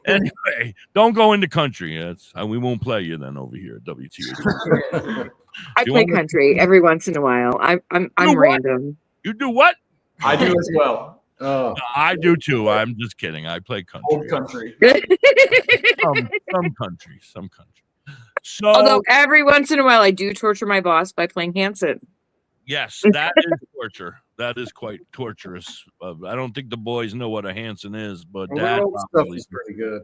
Anyway, don't go into country. We won't play you then over here at WTHC. I You play wanna- country every once in a while. I'm what? random. You do what? I do as well. Oh, I do too. I'm just kidding. I play country. Old country. Some country. So Although every once in a while I do torture my boss by playing Hanson. yes, that is torture. That is quite torturous. I don't think the boys know what a Hanson is, but well, Dad their old stuff probably. is pretty good.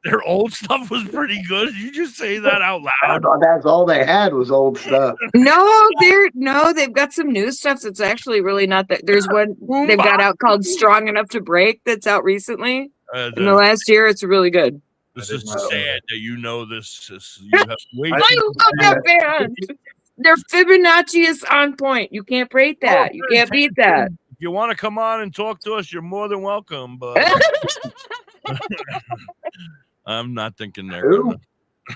Their old stuff was pretty good. Did you just say that out I loud? thought that's all they had was old stuff. They've got some new stuff that's actually really not that. There's one they've got out called Strong Enough to Break that's out recently. In the last year, it's really good. This is sad that you know this. You have to wait. I love that band. Their Fibonacci is on point. You can't break that. You can't beat that. If you want to come on and talk to us, you're more than welcome. But I'm not thinking they're Who?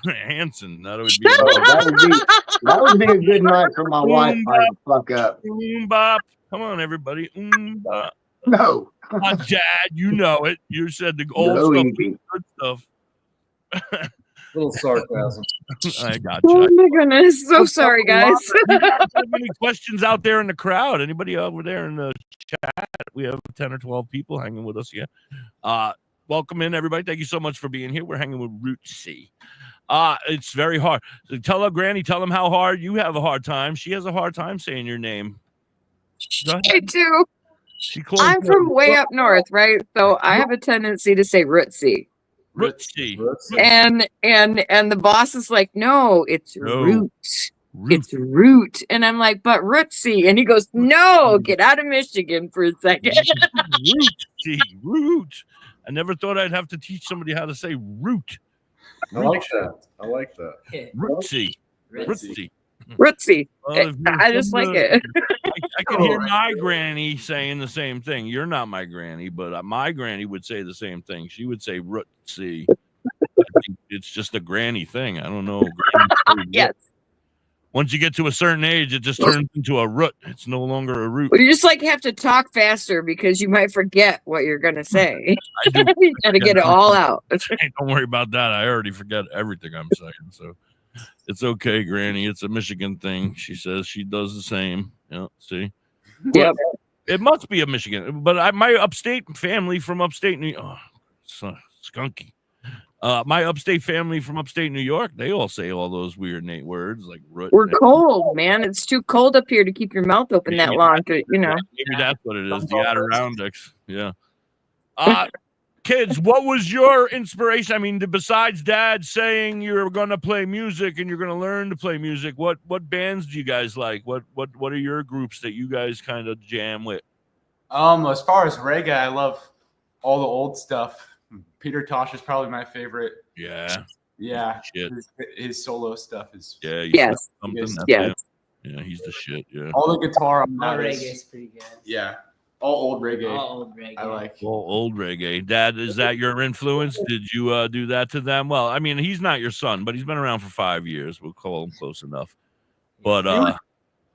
Hanson. That would That would be a good night for my wife to fuck up. be bop. Come on, everybody. Bop. No. Come on, Dad. You know it. You said the old No, stuff, Evie. good stuff. Little sarcasm. I got Oh you. my goodness. So sorry, guys. Any questions out there in the crowd? Anybody over there in the chat? We have 10 or 12 people hanging with us here. Welcome in, everybody. Thank you so much for being here. We're hanging with Root C. It's very hard. So tell her, Granny, tell them how hard you have a hard time. She has a hard time saying your name. I do. She calls I'm you from way up north, right? So I have a tendency to say Rootsy. Root C. And the boss is like, no, it's No. root. Root. It's root. And I'm like, but Rootsy. And he goes, no, get out of Michigan for a second. Root C. Root. I never thought I'd have to teach somebody how to say root. I like that. Root C. Root C. Rootsy. Well, if you're I just from like the- it. I can hear my granny saying the same thing. You're not my granny, but my granny would say the same thing. She would say root C. I think it's just a granny thing. I don't know. Yes. Once you get to a certain age, it just turns into a root. It's no longer a root. Well, you just like have to talk faster because you might forget what you're gonna say. I do. You gotta get it all out. Hey, don't worry about that. I already forget everything I'm saying. So it's okay, Granny. It's a Michigan thing. She says she does the same. Yeah, see? Yep. It must be a Michigan. But my upstate family from upstate New York. Oh, so skunky. My upstate family from upstate New York, they all say all those weird Nate words like root. We're cold, man. It's too cold up here to keep your mouth open that long. To, you know. Maybe that's what it is. The Adirondacks. Yeah. Kids, what was your inspiration? I mean, besides Dad saying you're going to play music and you're going to learn to play music, what bands do you guys like? What are your groups that you guys kind of jam with? As far as reggae, I love all the old stuff. Peter Tosh is probably my favorite. Yeah. Yeah. Shit. His solo stuff is. Yeah. Yes. Something. That's Yes. him. Yeah, he's the shit. Yeah. All the guitar on All that reggae is. is pretty good. Yeah. All old reggae. All old reggae. I like. Well, old reggae. Dad, is that your influence? Did you do that to them? Well, I mean, he's not your son, but he's been around for 5 years. We'll call him close enough. But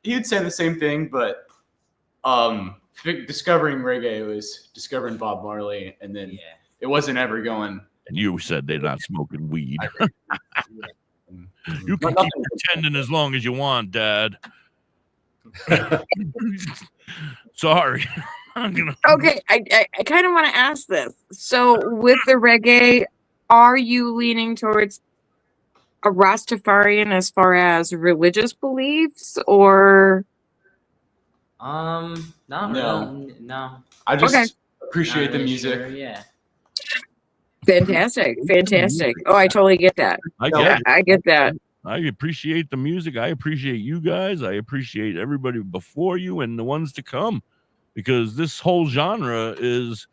He would say the same thing, but discovering reggae was discovering Bob Marley, and then it wasn't ever going. and you said they're not smoking weed. You But can keep pretending as long as you want, Dad. Sorry. I'm gonna. Okay, I kind of want to ask this. So, with the reggae, are you leaning towards a Rastafarian as far as religious beliefs, or Not No. really. No. I just Okay. appreciate Not the really music. sure, Yeah. fantastic? Fantastic. Oh, I totally get that. I get it. I get that. I appreciate the music. I appreciate you guys. I appreciate everybody before you and the ones to come, because this whole genre is.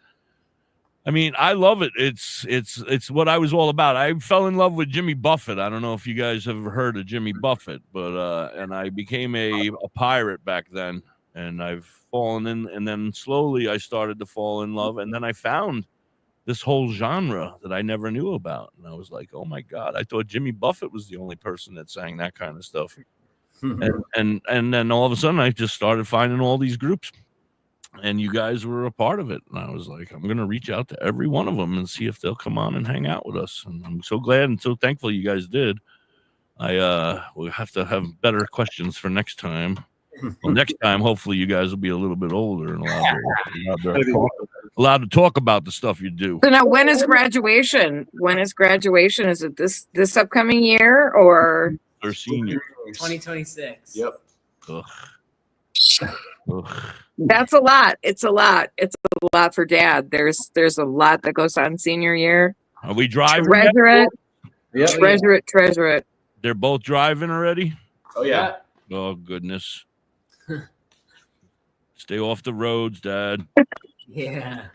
I mean, I love it. It's what I was all about. I fell in love with Jimmy Buffett. I don't know if you guys have ever heard of Jimmy Buffett, but and I became a pirate back then, and I've fallen in, and then slowly I started to fall in love, and then I found this whole genre that I never knew about, and I was like, oh my God, I thought Jimmy Buffett was the only person that sang that kind of stuff. and then all of a sudden I just started finding all these groups, and you guys were a part of it, and I was like, I'm gonna reach out to every one of them and see if they'll come on and hang out with us. And I'm so glad and so thankful you guys did. I will have to have better questions for next time. Well, next time hopefully you guys will be a little bit older and allowed to talk about the stuff you do. So now, when is graduation? Is it this upcoming year or? They're seniors. 2026. Yep. Ugh. Ugh. That's a lot. It's a lot. It's a lot for Dad. There's a lot that goes on senior year. Are we driving? Treasure it. Yep. Treasure it. They're both driving already? Oh yeah. Oh goodness. Stay off the roads, Dad. Yeah.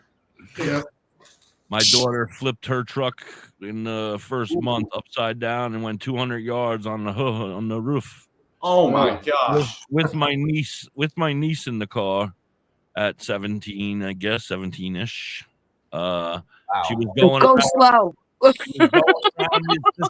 My daughter flipped her truck in the first month upside down and went 200 yards on the roof. Oh my gosh. With my niece in the car at 17, I guess 17-ish. She was going Go around, slow.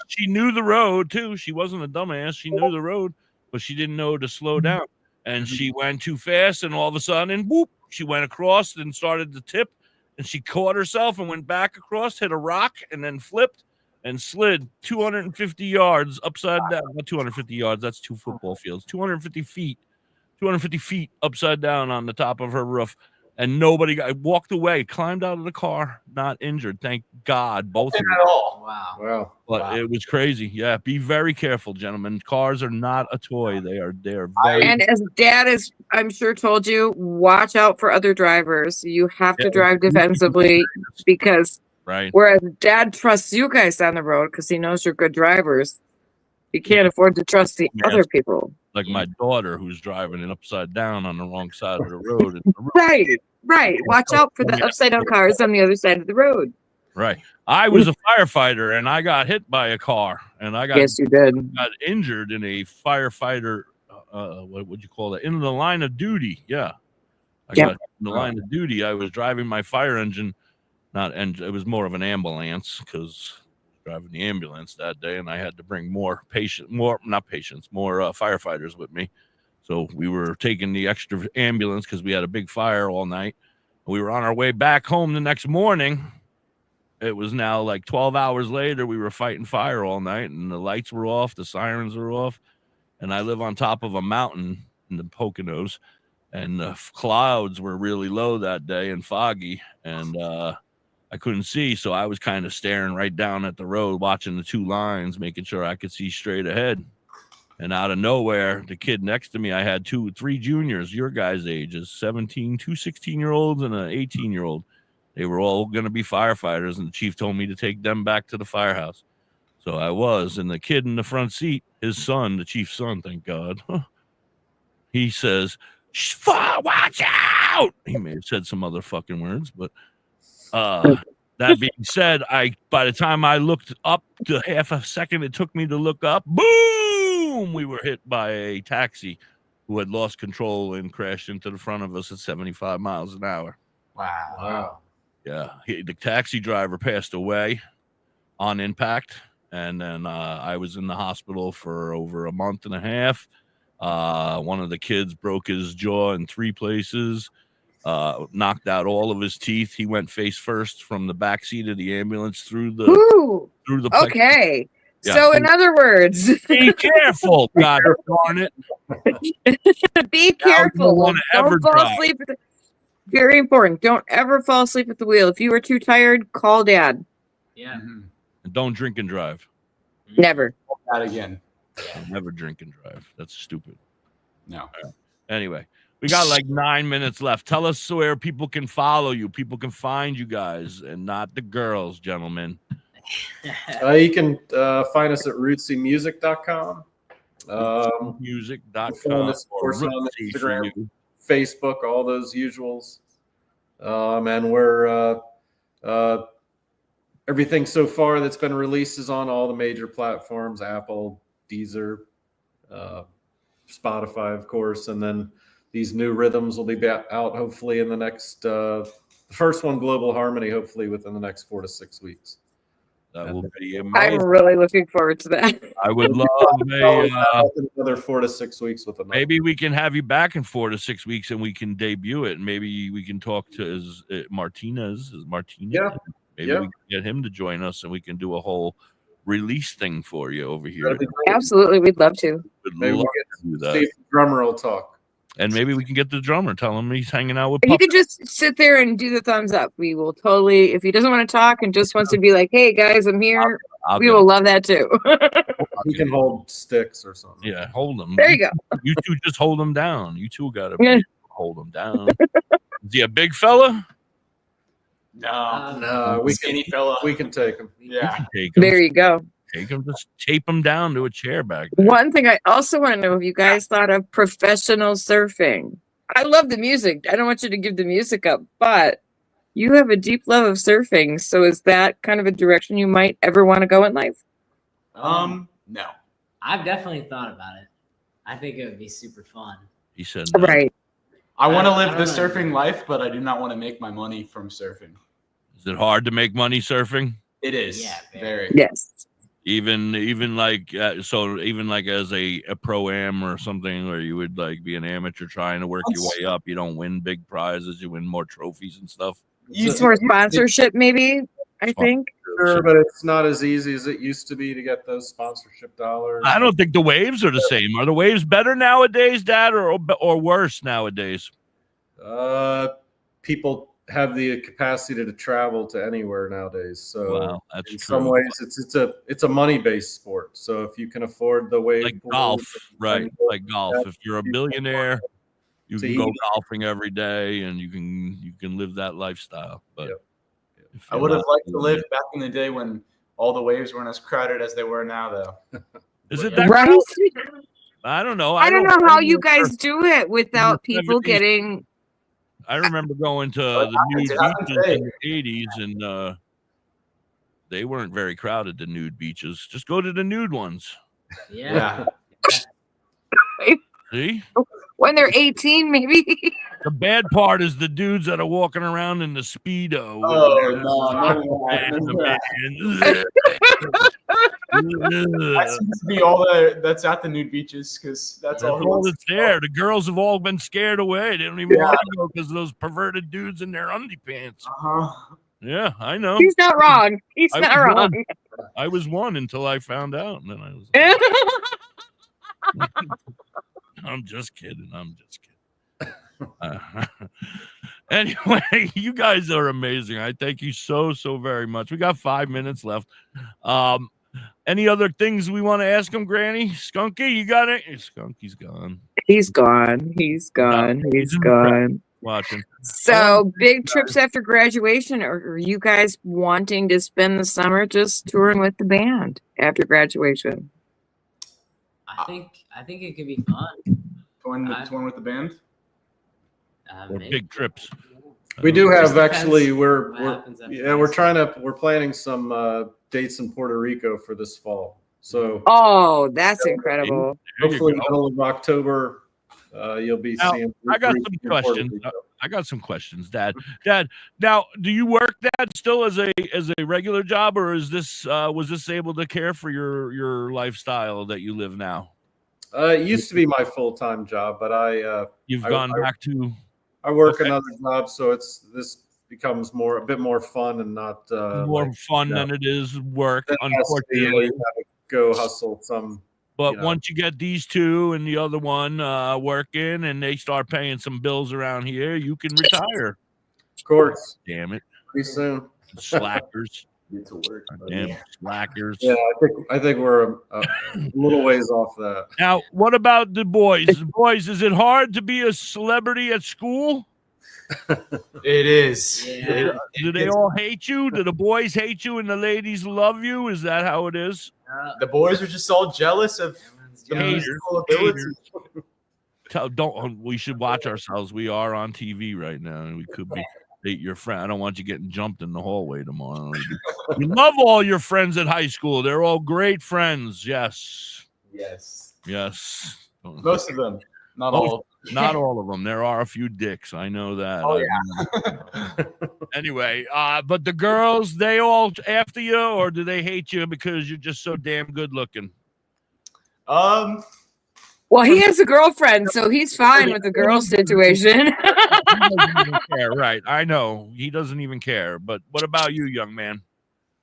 she knew the road too. She wasn't a dumbass. She knew the road, but she didn't know to slow down. And she went too fast, and all of a sudden, whoop, she went across and started to tip, and she caught herself and went back across, hit a rock, and then flipped and slid 250 yards upside down. Not 250 yards, that's 2 football fields. 250 feet upside down on the top of her roof. And nobody walked away, climbed out of the car, not injured. Thank God, both of them. At all. Wow. But it was crazy. Yeah, be very careful, gentlemen. Cars are not a toy. They are very. And as Dad is, I'm sure, told you, watch out for other drivers. You have to drive defensively because right. Whereas Dad trusts you guys on the road because he knows you're good drivers, he can't afford to trust the other people. Like my daughter, who's driving it upside down on the wrong side of the road. Right. Watch out for the upside down cars on the other side of the road. Right. I was a firefighter, and I got hit by a car, and I got yes, you did. Got injured in a firefighter. What would you call that? In the line of duty. Yeah. I got in the line of duty. I was driving my fire engine, it was more of an ambulance because driving the ambulance that day, and I had to bring more firefighters with me. So we were taking the extra ambulance because we had a big fire all night. We were on our way back home the next morning. It was now like 12 hours later. We were fighting fire all night, and the lights were off, the sirens were off, and I live on top of a mountain in the Poconos, and the clouds were really low that day and foggy, and I couldn't see, so I was kind of staring right down at the road, watching the 2 lines, making sure I could see straight ahead. And out of nowhere, the kid next to me, I had 3 juniors, your guys' ages, 17, 2 16-year-olds and an 18-year-old. They were all going to be firefighters, and the chief told me to take them back to the firehouse. So I was, and the kid in the front seat, his son, the chief's son, thank God, he says, watch out! He may have said some other fucking words, but that being said, by the time I looked up to half a second it took me to look up, boom, we were hit by a taxi who had lost control and crashed into the front of us at 75 miles an hour. Wow. Yeah, the taxi driver passed away on impact, and then I was in the hospital for over a month and a half. One of the kids broke his jaw in 3 places. Knocked out all of his teeth. He went face first from the back seat of the ambulance through the okay. Yeah. So in other words, be careful, God darn it. Be careful. Don't fall asleep. Very important. Don't ever fall asleep at the wheel. If you are too tired, call Dad. Yeah. And don't drink and drive. Never. Not again. Never drink and drive. That's stupid. No. Anyway, we got like 9 minutes left. Tell us where people can follow you, people can find you guys, and not the girls, gentlemen. You can find us at rootsymusic.com. Music.com. Find us, of course, on Instagram, Facebook, all those usuals. And we're Everything so far that's been released is on all the major platforms: Apple, Deezer, Spotify, of course, and then these new rhythms will be out hopefully in the next. The first one, Global Harmony, hopefully within the next 4 to 6 weeks. That will be I'm amazing. really looking forward to that. I would love another 4 to 6 weeks with another. maybe we can have you back in 4 to 6 weeks and we can debut it. And maybe we can talk to Martinez. Yeah. Maybe we can get him to join us and we can do a whole release thing for you over here. Absolutely, we'd love to. Maybe we'll get to see if the drummer will talk. And maybe we can get the drummer, tell him he's hanging out with If you Puppet. could just sit there and do the thumbs up, we will totally. If he doesn't want to talk and just wants to be like, "Hey guys, I'm here," we will love that too. He can hold sticks or something. Yeah, hold him. There you go. You two just hold him down. You two got to hold him down. Is he a big fella? No, we skinny fella. We can take him. Yeah. Take him. There you go. Take him. Just tape him down to a chair back there. One thing I also want to know if you guys thought of professional surfing. I love the music. I don't want you to give the music up, but you have a deep love of surfing. So is that kind of a direction you might ever want to go in life? No. I've definitely thought about it. I think it would be super fun. He said no. Right. I want to live I the don't know. surfing life, but I do not want to make my money from surfing. Is it hard to make money surfing? It is. Yeah, very. Yes. Even like even like as a pro-am or something, where you would like be an amateur trying to work your way up, you don't win big prizes, you win more trophies and stuff. It's more sponsorship, maybe, I think. Sure, but it's not as easy as it used to be to get those sponsorship dollars. I don't think the waves are the same. Are the waves better nowadays, Dad, or worse nowadays? People have the capacity to travel to anywhere nowadays. So Wow, that's in true. some ways it's a money-based sport. So if you can afford the wave Like pool, golf, and- right? Like golf. If you're a billionaire, you can go golfing every day and you can live that lifestyle. But if I you're would have not liked to doing live it- back in the day when all the waves weren't as crowded as they were now, though. Is it that? Right? I don't know. I don't know how you remember- guys do it without people 70s. getting. I remember going to the nude beaches in the 80s, and they weren't very crowded, the nude beaches. Just go to the nude ones. Yeah. See? When they're 18, maybe. The bad part is the dudes that are walking around in the Speedo. That seems to be all that's at the nude beaches, because that's all that's there. The girls have all been scared away. They don't even want to go because of those perverted dudes in their underpants. Yeah, I know. He's not wrong. He's I not was wrong. one. I was one until I found out, and then I was. I'm just kidding. Anyway, you guys are amazing. I thank you so very much. We got 5 minutes left. Any other things we want to ask him, Granny? Skunky, you got it? Skunky's gone. He's gone. He's gone. He's gone. Watching. So big trips after graduation, or are you guys wanting to spend the summer just touring with the band after graduation? I think it could be fun. Going with the band. Or big trips. We do Just have depends actually. what happens after We're planning some dates in Puerto Rico for this fall. So Oh, that's incredible. There you hopefully go. middle of October, you'll be Now, seeing. I got Rico some in Puerto questions. Rico. I got some questions, Dad. Dad, now do you work that still as a regular job, or is this was this able to care for your lifestyle that you live now? It used to be my full-time job, but You've gone back to. I work Okay. another job, so this becomes a bit more fun and not More fun than it is work, that has to be, unfortunately. you gotta go hustle some. But once you get these two and the other one working, and they start paying some bills around here, you can retire. Of course, Damn it, pretty soon. slackers! Need to work. Damn slackers! Yeah, I think we're a little ways off that. Now, what about the boys? The boys, is it hard to be a celebrity at school? It is. Yeah. Do they all hate you? Do the boys hate you and the ladies love you? Is that how it is? The boys are just all jealous of the Haters. musical ability. We should watch ourselves. We are on TV right now, and we could be. date your friend. I don't want you getting jumped in the hallway tomorrow. You love all your friends at high school. They're all great friends. Yes. Yes. Yes. Most of them. Not all. Not all of them. There are a few dicks. I know that. Oh, yeah. Anyway, but the girls, they all after you, or do they hate you because you're just so damn good looking? Well, he has a girlfriend, so he's fine with the girl situation. He doesn't even care, right? I know he doesn't even care. But what about you, young man?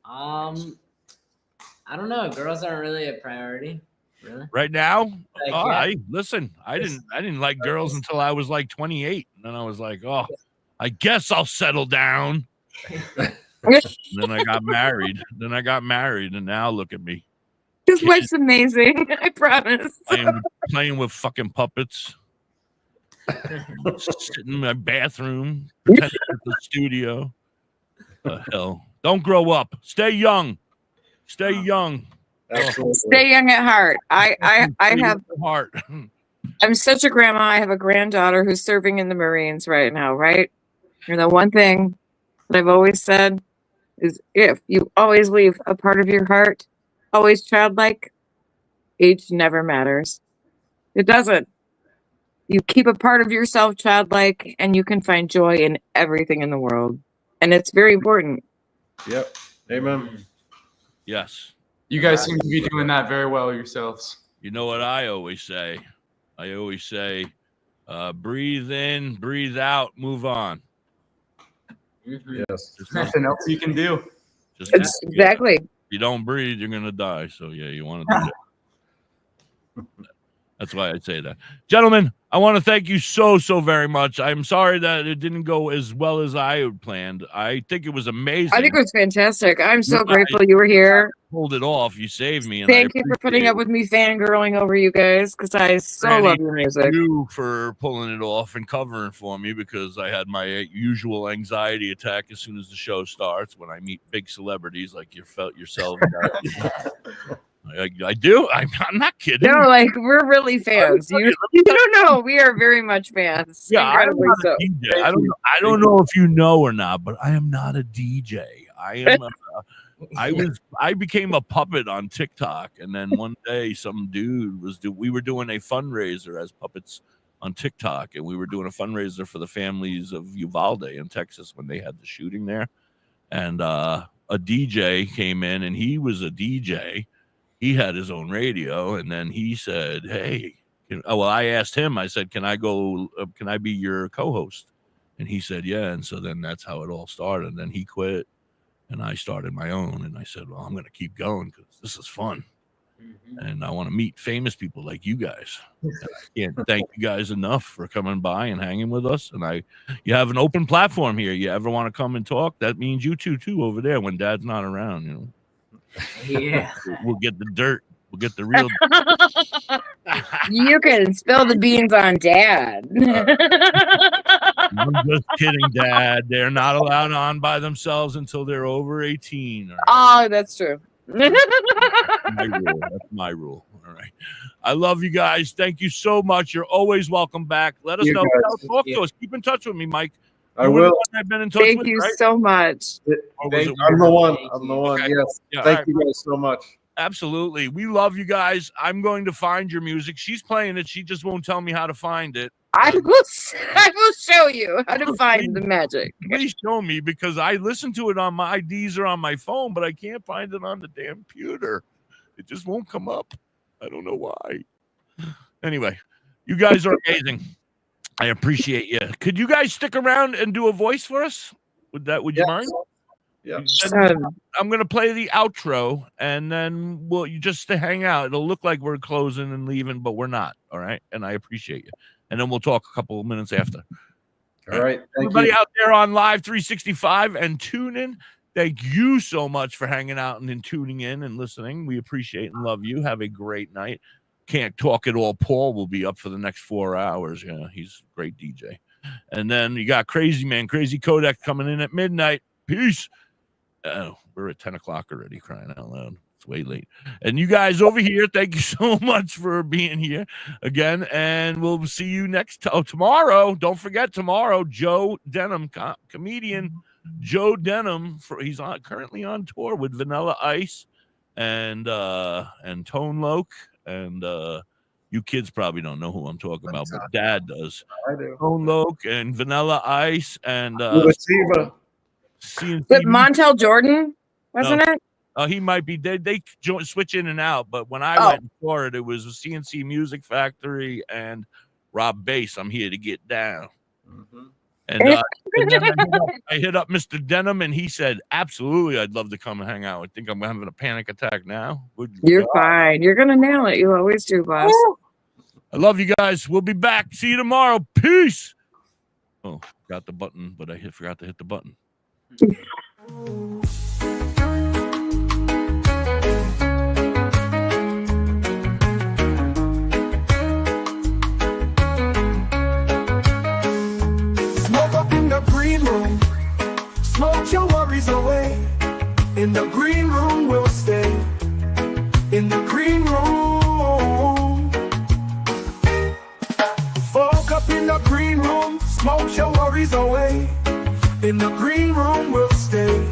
I don't know. Girls aren't really a priority, really. Right now? Like, Oh, yeah. Listen. I didn't like girls until I was like 28, and then I was like, oh, I guess I'll settle down. Then I got married. And now look at me. His wife's amazing. I promise. Playing with fucking puppets. Sitting in my bathroom, pretending it's the studio. The hell. Don't grow up. Stay young. Stay young. Absolutely. Stay young at heart. I have heart. I'm such a grandma. I have a granddaughter who's serving in the Marines right now, right? And the one thing that I've always said is if you always leave a part of your heart always childlike, age never matters. It doesn't. You keep a part of yourself childlike and you can find joy in everything in the world. And it's very important. Yep. Amen. Yes. You guys seem to be doing that very well yourselves. You know what I always say? Breathe in, breathe out, move on. Yes. There's nothing else you can do. It's exactly. If you don't breathe, you're going to die. So, yeah, you want to do that. That's why I say that. Gentlemen, I want to thank you so very much. I'm sorry that it didn't go as well as I had planned. I think it was amazing. I think it was fantastic. I'm so grateful you were here. Pulled it off. You saved me. And Thank you for putting up with me fangirling over you guys because I love your music. Thank you for pulling it off and covering for me because I had my usual anxiety attack as soon as the show starts when I meet big celebrities like you felt yourself. I do. I'm not kidding. No, like we're really fans. You don't know. We are very much fans. Yeah, Incredibly so. I don't know if you know or not, but I am not a DJ. I became a puppet on TikTok, and then one day some dude we were doing a fundraiser as puppets on TikTok, and we were doing a fundraiser for the families of Uvalde in Texas when they had the shooting there, and a DJ came in, and he was a DJ. He had his own radio, and then he said, "Hey," I asked him. I said, "Can I go? Can I be your co-host?" And he said, "Yeah." And so then that's how it all started. And then he quit, and I started my own. And I said, "Well, I'm going to keep going because this is fun, and I want to meet famous people like you guys." I can't thank you guys enough for coming by and hanging with us. And you have an open platform here. You ever want to come and talk? That means you too over there when Dad's not around. You know. Yeah. We'll get the dirt. We'll get the real. You can spill the beans on Dad. I'm just kidding, Dad. They're not allowed on by themselves until they're over 18. Right? Oh, that's true. That's my rule. All right. I love you guys. Thank you so much. You're always welcome back. Let us know. Talk to us. Keep in touch with me, Mike. I will. I've been in touch Thank with, you right? so much. I'm the one. I'm the one. Okay. Yes. Yeah, Thank you guys so much. Absolutely. We love you guys. I'm going to find your music. She's playing it. She just won't tell me how to find it. I will show you how to find the magic. Please show me because I listen to it on my Deezer on my phone, but I can't find it on the damn computer. It just won't come up. I don't know why. Anyway, you guys are amazing. I appreciate you. Could you guys stick around and do a voice for us? Would you mind? Yeah. I'm going to play the outro, and then you just to hang out. It'll look like we're closing and leaving, but we're not. All right. And I appreciate you. And then we'll talk a couple of minutes after. All right. Everybody out there on Live 365 and tune in. Thank you so much for hanging out and tuning in and listening. We appreciate and love you. Have a great night. Can't talk at all. Paul will be up for the next 4 hours. Yeah, he's a great DJ. And then you got Crazy Kodak coming in at midnight. Peace. Oh, we're at 10 o'clock already, crying out loud. It's way late. And you guys over here, thank you so much for being here again. And we'll see you tomorrow. Don't forget tomorrow, Joe Denham, comedian Joe Denham. He's currently on tour with Vanilla Ice and Tone Loc. And you kids probably don't know who I'm talking about, but Dad does. I do. Tone Loc and Vanilla Ice and With Montel Jordan, wasn't it? He might be. They switch in and out, but when I went and saw it, it was CNC Music Factory and Rob Bass. I'm here to get down. Mm-hmm. And I hit up Mr. Denham, and he said, "Absolutely, I'd love to come and hang out. I think I'm having a panic attack now." You're fine. You're gonna nail it. You always do, boss. I love you guys. We'll be back. See you tomorrow. Peace. Oh, got the button, but I forgot to hit the button. Green room, smoke your worries away. In the green room we'll stay. In the green room. Folk up in the green room, smoke your worries away. In the green room we'll stay.